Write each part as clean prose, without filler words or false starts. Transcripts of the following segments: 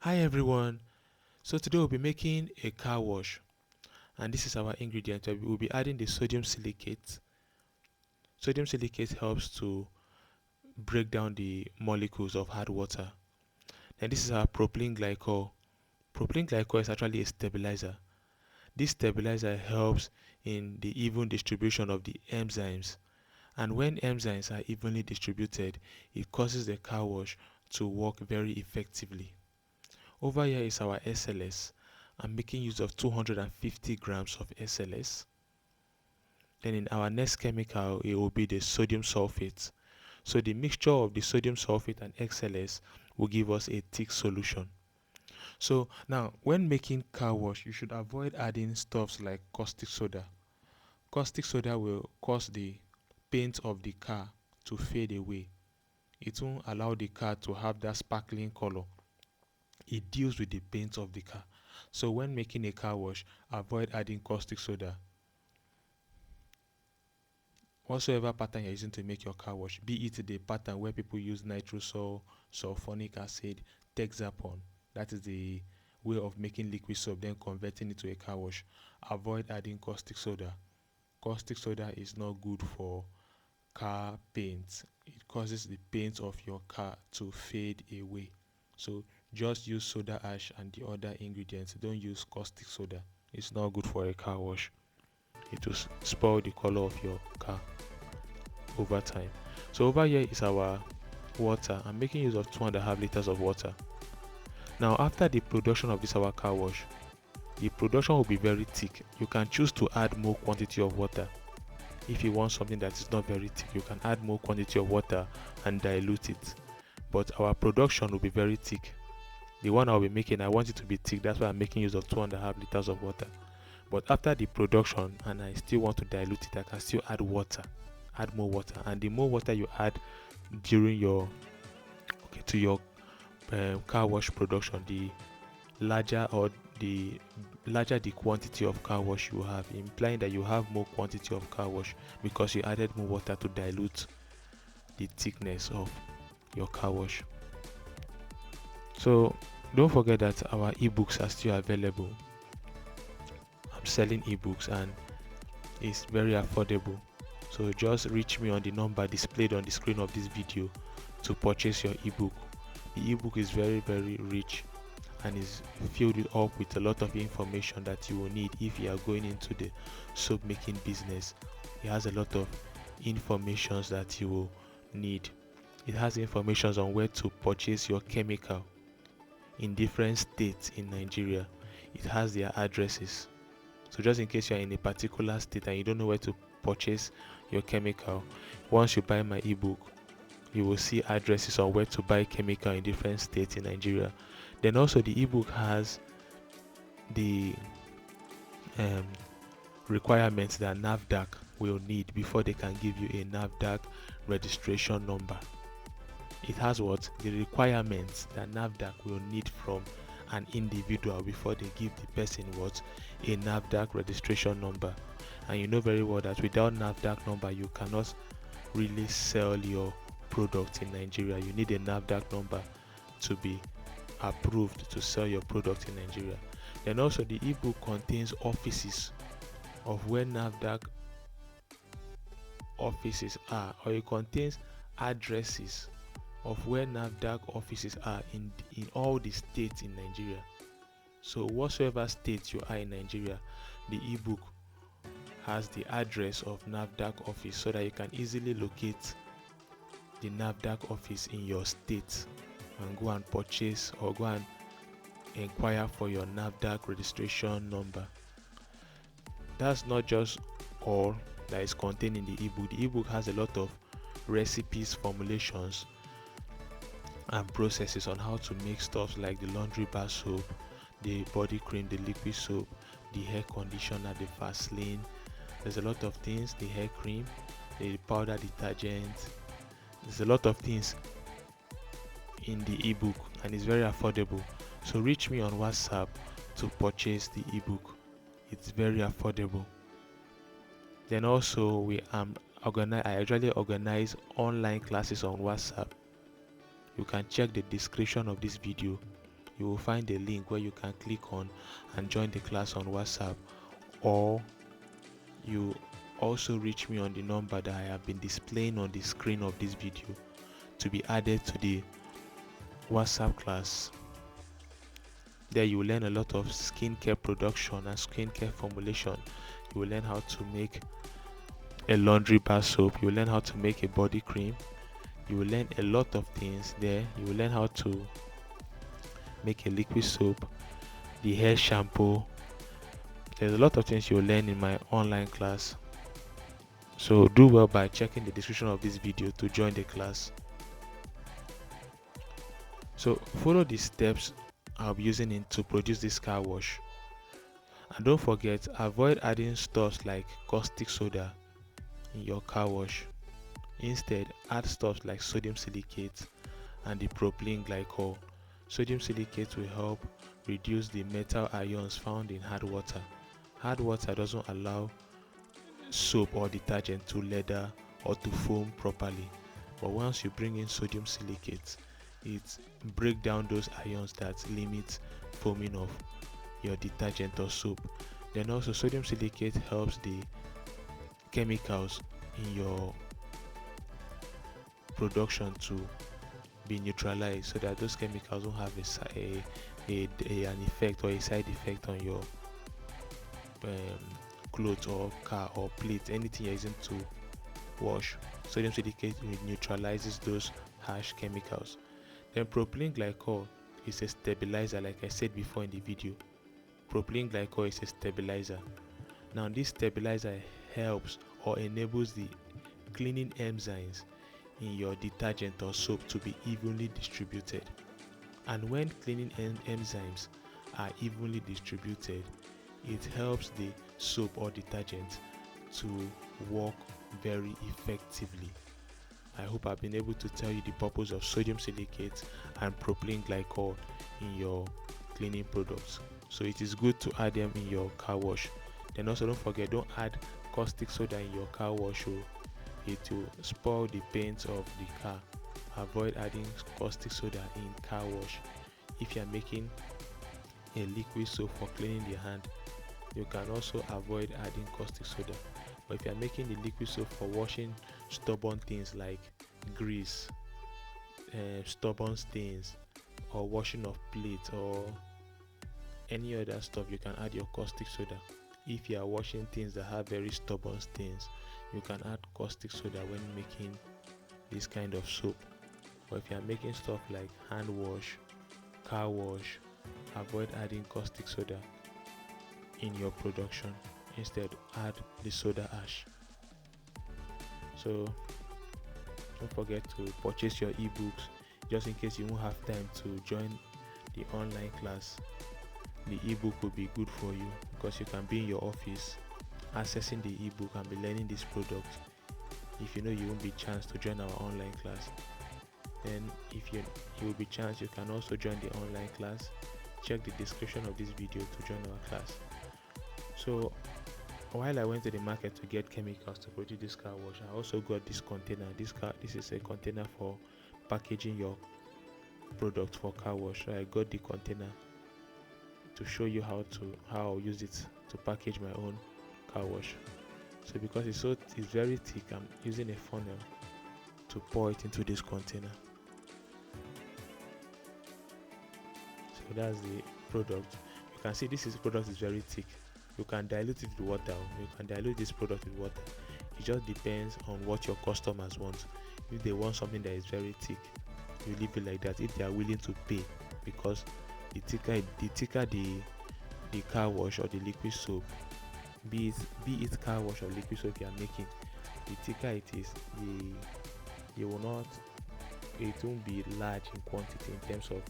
Hi everyone. So today we'll be making a car wash, and this is our ingredient. We'll be adding the sodium silicate. Sodium silicate helps to break down the molecules of hard water. Then this is our propylene glycol. Propylene glycol is actually a stabilizer. This stabilizer helps in the even distribution of the enzymes. And when enzymes are evenly distributed, it causes the car wash to work very effectively. Over here is our SLS. I'm making use of 250 grams of SLS. Then in our next chemical, it will be the sodium sulfate. So the mixture of the sodium sulfate and XLS will give us a thick solution. So now, when making car wash, you should avoid adding stuffs like caustic soda. Caustic soda will cause the paint of the car to fade away. It won't allow the car to have that sparkling color. It deals with the paint of the car. So when making a car wash, avoid adding caustic soda. Whatsoever pattern you're using to make your car wash, be it the pattern where people use nitrosol, sulfonic acid, Texapon, that is the way of making liquid soap, then converting it to a car wash. Avoid adding caustic soda. Caustic soda is not good for car paint. It causes the paint of your car to fade away. So just use soda ash and the other ingredients. Don't use caustic soda. It's not good for a car wash. It will spoil the color of your car over time. So over here is our water. I'm making use of 2.5 liters of water. Now after the production of this our car wash, the production will be very thick. You can choose to add more quantity of water. If you want something that is not very thick, you can add more quantity of water and dilute it. But our production will be very thick. The one I'll be making, I want it to be thick. That's why I'm making use of 2.5 liters of water. But after the production and I still want to dilute it, I can still add water, add more water. And the more water you add during your car wash production, the larger the quantity of car wash you have, implying that you have more quantity of car wash because you added more water to dilute the thickness of your car wash. So don't forget that our ebooks are still available. I'm selling ebooks and it's very affordable. So just reach me on the number displayed on the screen of this video to purchase your ebook. The ebook is very rich and is filled up with a lot of information that you will need if you are going into the soap making business. It has a lot of informations that you will need. It has information on where to purchase your chemical in different states in Nigeria. It has their addresses. So just in case you are in a particular state and you don't know where to purchase your chemical, once you buy my ebook, you will see addresses on where to buy chemical in different states in Nigeria. Then also the ebook has the requirements that NAFDAC will need before they can give you a NAFDAC registration number. It has what? The requirements that NAFDAC will need from an individual before they give the person what? A NAFDAC registration number. And you know very well that without NAFDAC number you cannot really sell your product in Nigeria. You need a NAFDAC number to be approved to sell your product in Nigeria. Then also the ebook contains offices of where NAFDAC offices are, or it contains addresses of where NAFDAC offices are in all the states in Nigeria. So whatsoever state you are in Nigeria, the ebook has the address of NAFDAC office so that you can easily locate the NAFDAC office in your state and go and purchase or go and inquire for your NAFDAC registration number. That's not just all that is contained in the ebook. The ebook has a lot of recipes, formulations, and processes on how to make stuff like the laundry bar soap, the body cream, the liquid soap, the hair conditioner, the Vaseline. There's a lot of things, the hair cream, the powder detergent. There's a lot of things in the ebook and it's very affordable. So reach me on WhatsApp to purchase the ebook. It's very affordable. Then also I usually organize online classes on WhatsApp. You can check the description of this video. you will find a link where you can click on and join the class on WhatsApp, or you also reach me on the number that I have been displaying on the screen of this video to be added to the WhatsApp class. There you will learn a lot of skincare production and skincare formulation. You will learn how to make a laundry bar soap. You will learn how to make a body cream. You will learn a lot of things there. You will learn how to make a liquid soap, the hair shampoo. There's a lot of things you will learn in my online class. So do well by checking the description of this video to join the class. So follow the steps I'll be using to produce this car wash. And don't forget, avoid adding stuffs like caustic soda in your car wash. Instead, add stuffs like sodium silicate and the propylene glycol. Sodium silicate will help reduce the metal ions found in hard water. Hard water doesn't allow soap or detergent to lather or to foam properly, but once you bring in sodium silicate, it breaks down those ions that limit foaming of your detergent or soap. Then also, sodium silicate helps the chemicals in your production to be neutralized, so that those chemicals won't have an effect or a side effect on your clothes or car or plate, anything you're using to wash. Sodium silicate neutralizes those harsh chemicals. Then propylene glycol is a stabilizer, like I said before in the video. Propylene glycol is a stabilizer. Now this stabilizer helps or enables the cleaning enzymes in your detergent or soap to be evenly distributed. And when cleaning enzymes are evenly distributed, it helps the soap or detergent to work very effectively. I hope I've been able to tell you the purpose of sodium silicate and propylene glycol in your cleaning products. So it is good to add them in your car wash. Then also don't forget, don't add caustic soda in your car wash, or it will spoil the paint of the car. Avoid adding caustic soda in car wash. If you are making a liquid soap for cleaning the hand, you can also avoid adding caustic soda. But if you are making the liquid soap for washing stubborn things like grease, stubborn stains, or washing of plates or any other stuff, you can add your caustic soda. If you are washing things that have very stubborn stains, you can add caustic soda when making this kind of soap. But if you are making stuff like hand wash, car wash, avoid adding caustic soda in your production. Instead, add the soda ash. So don't forget to purchase your ebooks, just in case you won't have time to join the online class. The ebook will be good for you, because you can be in your office accessing the ebook and be learning this product. If you know you won't be chance to join our online class, then if you will be chance, you can also join the online class. Check the description of this video to join our class. So while I went to the market to get chemicals to produce this car wash, I also got this container. This is a container for packaging your product for car wash. So I got the container to show you how I'll use it to package my own car wash. So because it's very thick, I'm using a funnel to pour it into this container. So that's the product. You can see this product is very thick. You can dilute it with water. You can dilute this product with water. It just depends on what your customers want. If they want something that is very thick, you leave it like that. If they are willing to pay, because the thicker the car wash or the liquid soap, be it car wash or liquid soap you are making, the thicker it is, it won't be large in quantity in terms of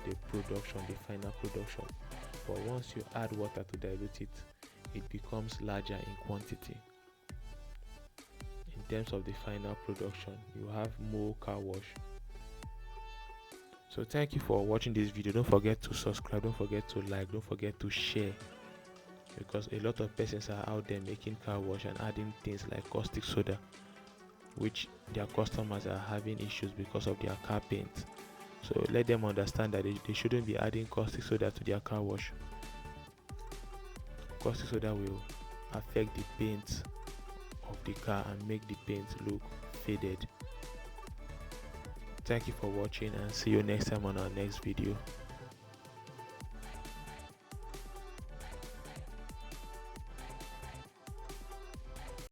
the production, the final production. But once you add water to dilute it, it becomes larger in quantity. In terms of the final production, you have more car wash. So thank you for watching this video. Don't forget to subscribe, don't forget to like, don't forget to share, because a lot of persons are out there making car wash and adding things like caustic soda, which their customers are having issues because of their car paint. So let them understand that they shouldn't be adding caustic soda to their car wash. Caustic soda will affect the paint of the car and make the paint look faded. Thank you for watching, and see you next time on our next video.